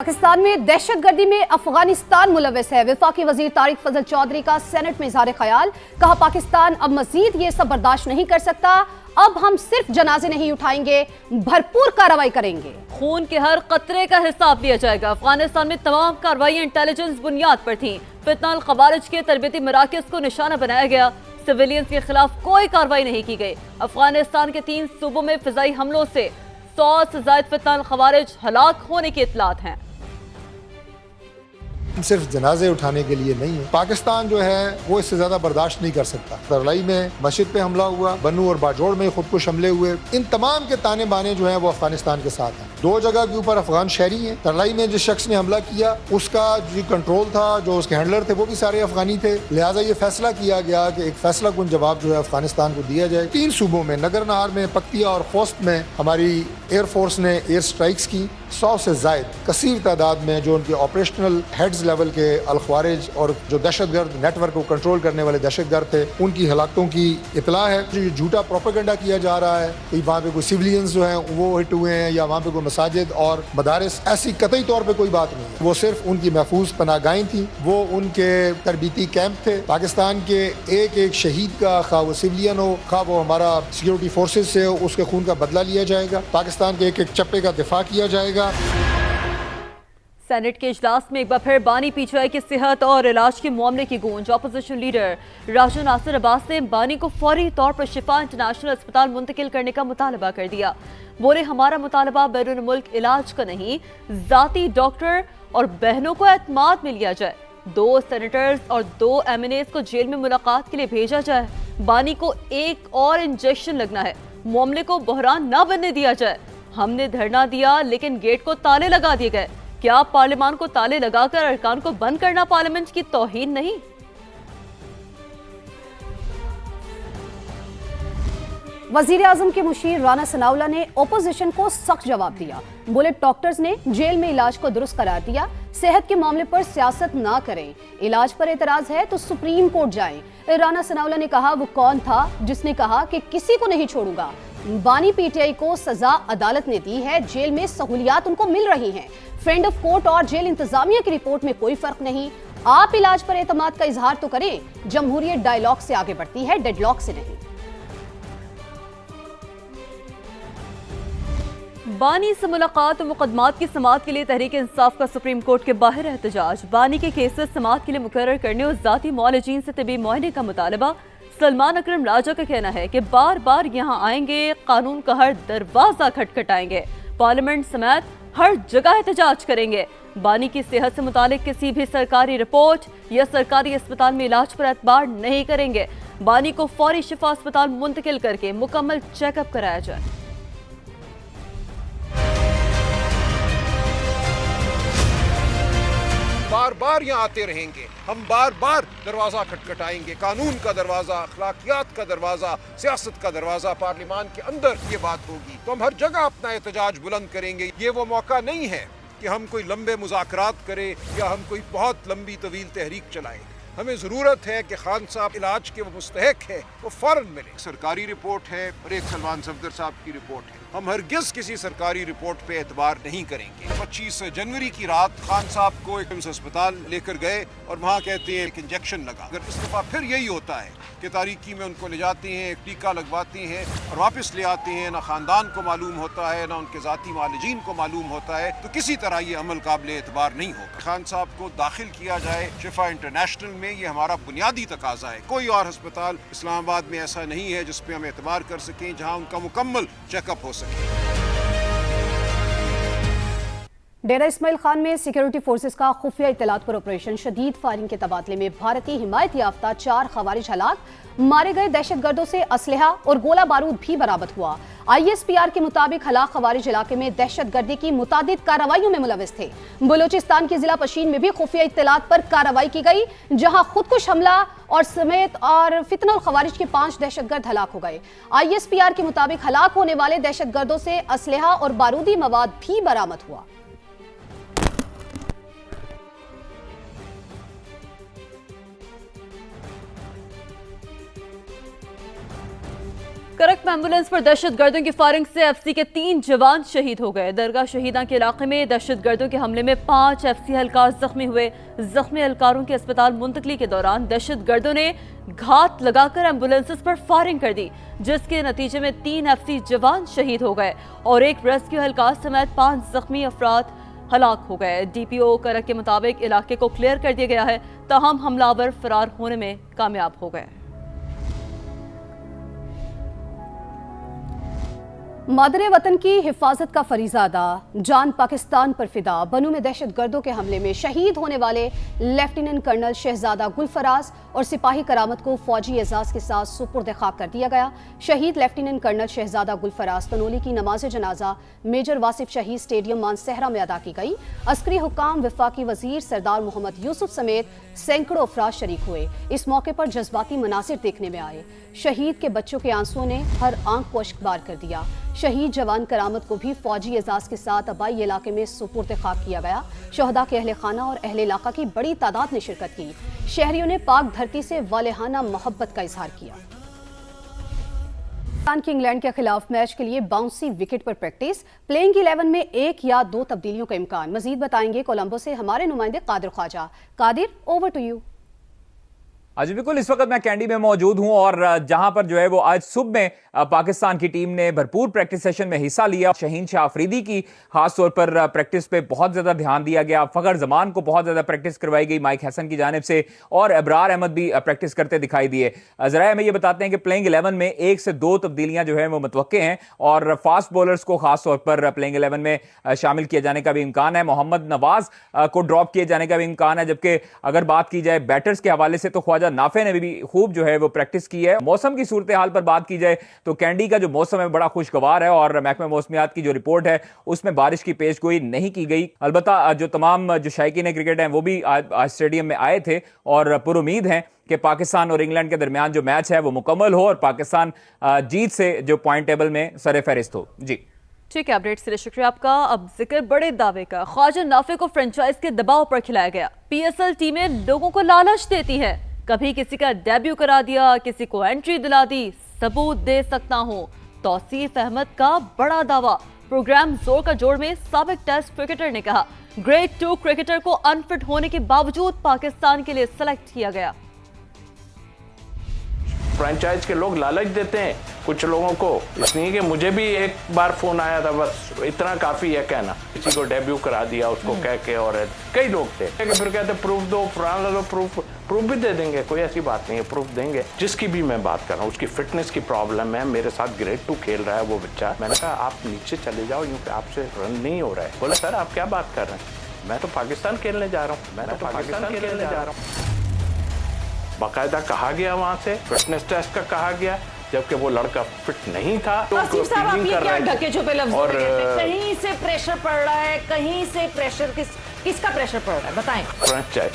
पाकिस्तान में दहशतगर्दी में अफगानिस्तान मुलविस है। वफाकी वजीर तारिक फजल चौधरी का सेनेट में इजहार ख्याल। कहा, पाकिस्तान अब मजीद ये सब बर्दाश्त नहीं कर सकता। अब हम सिर्फ जनाजे नहीं उठाएंगे, भरपूर कार्रवाई करेंगे। खून के हर कतरे का हिसाब लिया जाएगा। अफगानिस्तान में तमाम कार्रवाई इंटेलिजेंस बुनियाद पर थी। फितना अल खवारिज के तरबियती मराकज को निशाना बनाया गया। सिविलियंस के खिलाफ कोई कार्रवाई नहीं की गई। अफगानिस्तान के 3 सूबों में फिजाई हमलों से 100 से ज्यादा फितना अल खवारिज हलाक होने की इतलात हैं। सिर्फ जनाजे उठाने के लिए नहीं है। पाकिस्तान जो है वो इससे ज्यादा बर्दाश्त नहीं कर सकता। तरलाई में मस्जिद पे हमला हुआ, बन्नू और बाजोड़ में खुदकुश हमले हुए। इन तमाम के ताने बाने जो है वो अफगानिस्तान के साथ हैं। 2 जगह के ऊपर अफगान शहरी हैं। तरलाई में जिस शख्स ने हमला किया उसका जो कंट्रोल था, जो उसके हैंडलर थे, वो भी सारे अफगानी थे। लिहाजा ये फैसला किया गया कि एक फैसला कुन जवाब जो है अफगानिस्तान को दिया जाए। 3 सूबों में, नगर नहार में, पक्तिया और खोस्त में हमारी एयरफोर्स ने एयर स्ट्राइक्स की। 100 से जायद कसीर तादाद में जो उनके ऑपरेशनल हेड्स लेवल के अल-ख्वारिज और जो दहशतगर्द नेटवर्क को कंट्रोल करने वाले दहशतगर्द थे, उनकी हलाकतों की इतला है। जो ये झूठा प्रोपेगेंडा किया जा रहा है कि वहाँ पे कोई सिविलियंस जो हैं वो हिट हुए हैं या वहाँ पे कोई मसाजिद और मदारिस, ऐसी कतई तौर पे कोई बात नहीं है। वो सिर्फ उनकी महफूज पनाहगाहें थी, वो उनके तरबीती कैंप थे। पाकिस्तान के एक एक शहीद का, खा वो सिविलियन हो, खा वो हमारा सिक्योरिटी फोर्सेज से हो, उसके खून का बदला लिया जाएगा। पाकिस्तान के एक एक चप्पे का दिफा किया जाएगा। सेनेट के इजलास में एक बार फिर बानी पीटीआई की सेहत और इलाज के मामले की गूंज। अपोजिशन लीडर राजा नासिर अब्बास ने बानी को फौरी तौर पर शिफा इंटरनेशनल अस्पताल मुंतकिल करने का मुतालबा कर दिया। बोले, हमारा मुतालबा बैरून मुल्क इलाज का नहीं, जाती डॉक्टर और बहनों को एतमाद में लिया जाए। 2 सेनेटर्स और 2 MNAs को जेल में मुलाकात के लिए भेजा जाए। बानी को एक और इंजेक्शन लगना है। मामले को बहरान न बनने दिया जाए। हमने धरना दिया लेकिन गेट को ताले लगा दिए गए। क्या पार्लियामान को ताले लगाकर अरकान को बंद करना पार्लियामेंट की तौहीन नहीं? वजीर आजम के मुशीर राना सनाउल्लाह ने ओपोजिशन को सख्त जवाब दिया। बोले, डॉक्टर्स ने जेल में इलाज को दुरुस्त करार दिया। सेहत के मामले पर सियासत ना करें। इलाज पर एतराज है तो सुप्रीम कोर्ट जाएं। राना सनाउल्लाह ने कहा, वो कौन था जिसने कहा कि किसी को नहीं छोड़ूंगा। बानी पीटीआई को सजा अदालत ने दी है, जेल में सहूलियात उनको मिल रही हैं। फ्रेंड ऑफ कोर्ट और जेल इंतजामिया की रिपोर्ट में कोई फर्क नहीं। आप इलाज पर एतमाद का इजहार तो करें। जमहूरियत डायलॉग से आगे बढ़ती है, डेडलॉक से नहीं। बानी से मुलाकात और मुकदमात की समाअत के लिए तहरीक इंसाफ का सुप्रीम कोर्ट के बाहर एहतजाज। बानी के केसेस समाअत के लिए मुकर्रर करने और जाती मुआलिजीन से तबी मुआयने का मुतालबा। सलमान अकरम राजा का कहना है कि बार बार यहाँ आएंगे, कानून का हर दरवाजा खटखटाएंगे, पार्लियामेंट समेत हर जगह एहतजाज करेंगे। बानी की सेहत से मुतालिक किसी भी सरकारी रिपोर्ट या सरकारी अस्पताल में इलाज पर एतबार नहीं करेंगे। बानी को फौरी शिफा अस्पताल मुंतकिल करके मुकम्मल चेकअप कराया जाए। बार बार यहाँ आते रहेंगे, हम बार बार दरवाजा खटखटाएंगे, कानून का दरवाजा, अखलाकियात का दरवाजा, सियासत का दरवाजा, पार्लियामान के अंदर ये बात होगी तो हम हर जगह अपना एहतजाज बुलंद करेंगे। ये वो मौका नहीं है कि हम कोई लंबे मुज़ाकरात करें या हम कोई बहुत लंबी तवील तहरीक चलाएं। हमें ज़रूरत है कि खान साहब इलाज के वो मुस्तहक है, वो फौरन मिले। सरकारी रिपोर्ट है और एक सलमान सफदर साहब की रिपोर्ट है। हम हरगिज़ किसी सरकारी रिपोर्ट पे एतबार नहीं करेंगे। 25 जनवरी की रात खान साहब को एक अस्पताल लेकर गए और वहाँ कहते हैं एक इंजेक्शन लगा। अगर इस दफ़ा फिर यही होता है कि तारीकी में उनको ले जाते हैं, एक टीका लगवाते हैं और वापस ले आते हैं, ना ख़ानदान को मालूम होता है, ना उनके ज़ाती मालिजीन को मालूम होता है, तो किसी तरह ये अमल काबिल एतबार नहीं होगा। खान साहब को दाखिल किया जाए शिफा इंटरनेशनल में, ये हमारा बुनियादी तकाजा है। कोई और अस्पताल इस्लामाबाद में ऐसा नहीं है जिस पे हम एतबार कर सकें, जहाँ उनका मुकम्मल चेकअप हो सके। डेरा इस्माइल खान में सिक्योरिटी फोर्सेस का खुफिया इत्तलात पर ऑपरेशन। शदीद फायरिंग के तबादले में भारतीय हिमायत याफ्ता 4 खवारिज हलाक। मारे गए दहशतगर्दों से असलहा और गोला बारूद भी बरामद हुआ। ISPR के मुताबिक हलाक खवारिज इलाके में दहशतगर्दी की मुतादिद कार्रवाइयों में मुलविस थे। बलूचिस्तान के जिला पशीन में भी खुफिया इत्तलात पर कार्रवाई की गई, जहां खुदकुश हमला और समेत और फितनल खवारिज के 5 दहशतगर्द हलाक हो गए। ISPR के मुताबिक हलाक होने वाले दहशतगर्दों से असलहा और बारूदी मवाद भी बरामद हुआ। करक में एम्बुलेंस पर दहशतगर्दों की फायरिंग से एफसी के 3 जवान शहीद हो गए। दरगाह शहीदा के इलाके में दहशतगर्दों के हमले में 5 एफसी एहलकार जख्मी हुए। जख्मी एहलकारों की अस्पताल मुंतकली के दौरान दहशतगर्दों ने घात लगाकर एम्बुलेंसेस पर फायरिंग कर दी, जिसके नतीजे में 3 एफसी जवान शहीद हो गए और एक रेस्क्यू एहलकार समेत 5 जख्मी अफराद हलाक हो गए। डीपीओ करक के मुताबिक इलाके को क्लियर कर दिया गया है, ताहम हमलावर फरार होने में कामयाब हो गए। मादरे वतन की हिफाजत का फरीजा अदा, जान पाकिस्तान पर फिदा। बनू में दहशतगर्दों के हमले में शहीद होने वाले लेफ्टिनेंट कर्नल शहजादा गुलफराज और सिपाही करामत को फौजी एजाज के साथ सुपुर्द खाक कर दिया गया। शहीद लेफ्टिनेंट कर्नल शहजादा गुलफराज तनोली की नमाज जनाजा मेजर वासिफ शहीद स्टेडियम मानसहरा में अदा की गई। अस्करी हुकाम, वफाकी वजीर सरदार मोहम्मद यूसुफ समेत सैकड़ों अफराद शरीक हुए। इस मौके पर जज्बाती मनासिर देखने में आए। शहीद के बच्चों के आंसुओं ने हर आंख को अश्कबार कर दिया। शहीद जवान करामत को भी फौजी एजाज के साथ आबाई इलाके में सुपुर्द खाक किया गया। शहदा के अहले खाना और अहले इलाका की बड़ी तादाद ने शिरकत की। शहरियों ने पाक धरती से वालेहाना मोहब्बत का इजहार किया। पाकिस्तान की इंग्लैंड के खिलाफ मैच के लिए बाउंसी विकेट पर प्रैक्टिस। प्लेइंग 11 में 1 या 2 तब्दीलियों का इम्कान। मजीद बताएंगे कोलंबो से हमारे नुमाइंदे Qadir Khwaja. Qadir, over to you. जी बिल्कुल, इस वक्त मैं कैंडी में मौजूद हूं और जहां पर जो है वो आज सुबह में पाकिस्तान की टीम ने भरपूर प्रैक्टिस सेशन में हिस्सा लिया। शहीन शाह अफरीदी की खास तौर पर प्रैक्टिस पे बहुत ज्यादा ध्यान दिया गया। फखर जमान को बहुत ज्यादा प्रैक्टिस करवाई गई माइक हसन की जानिब से और अबरार अहमद भी प्रैक्टिस करते दिखाई दिए। जरा हमें ये बताते हैं कि प्लेइंग 11 में 1 से 2 तब्दीलियां जो है वो मुतवक्के हैं और फास्ट बॉलर्स को खास तौर पर प्लेइंग 11 में शामिल किए जाने का भी इम्कान है। मोहम्मद नवाज को ड्रॉप किए जाने का भी इम्कान है, जबकि अगर बात की जाए बैटर्स के हवाले से तो ख्वाजा नाफे ने भी खूब जो है वो प्रैक्टिस की है। मौसम की सूरत हाल पर बात की जाए तो कैंडी का जो मौसम है बड़ा खुशगवार है और महकमे मौसमियात की जो रिपोर्ट है उसमें बारिश की पेशगोई नहीं की गई। अलबत्ता जो तमाम जो शायकीन क्रिकेट हैं वो भी आज स्टेडियम में आए थे और पुरुमीद हैं कि पाकिस्तान और इंग्लैंड के दरमियान जो मैच है वो मुकम्मल हो और पाकिस्तान जीत से जो पॉइंट टेबल में सरे फहरिस्त हो। जी ठीक है, अपडेट के लिए शुक्रिया आपका। अब जिक्र बड़े दावे का। ख्वाजा नाफे को फ्रेंचाइज के दबाव पर खिलाया गया। पीएसएल टीमें लोगों को लालच देती है, कभी किसी का डेब्यू करा दिया, किसी को एंट्री दिला दी, सबूत दे सकता हूं। तौसीफ अहमद का बड़ा दावा। प्रोग्राम जोर का जोड़ में साबिक टेस्ट क्रिकेटर ने कहा, ग्रेड 2 क्रिकेटर को अनफिट होने के बावजूद पाकिस्तान के लिए सेलेक्ट किया गया। फ्रेंचाइज के लोग लालच देते हैं कुछ लोगों को, इसलिए कि मुझे भी एक बार फोन आया था, बस इतना काफी है कहना, किसी को डेब्यू करा दिया उसको कह के, और कई लोग थे फिर कहते प्रूफ दो, फलाना दो, प्रूफ भी दे देंगे, कोई ऐसी बात नहीं है, प्रूफ देंगे। जिसकी भी मैं बात कर रहा हूँ उसकी फिटनेस की प्रॉब्लम है। मेरे साथ ग्रेड 2 खेल रहा है वो बच्चा। मैंने कहा आप नीचे चले जाओ, यूँ आपसे रन नहीं हो रहा है। बोला सर आप क्या बात कर रहे हैं, मैं तो पाकिस्तान खेलने जा रहा हूँ, मैं तो पाकिस्तान खेलने जा रहा हूँ। बाकायदा कहा गया, वहां से फिटनेस टेस्ट का कहा गया, जबकि वो लड़का फिट नहीं था। तो ढके छुपे लफ्ज़ों में कहते हैं, कहीं से प्रेशर पड़ रहा है, कहीं से प्रेशर किसका प्रेशर पड़ रहा है बताएं। फ्रेंचाइज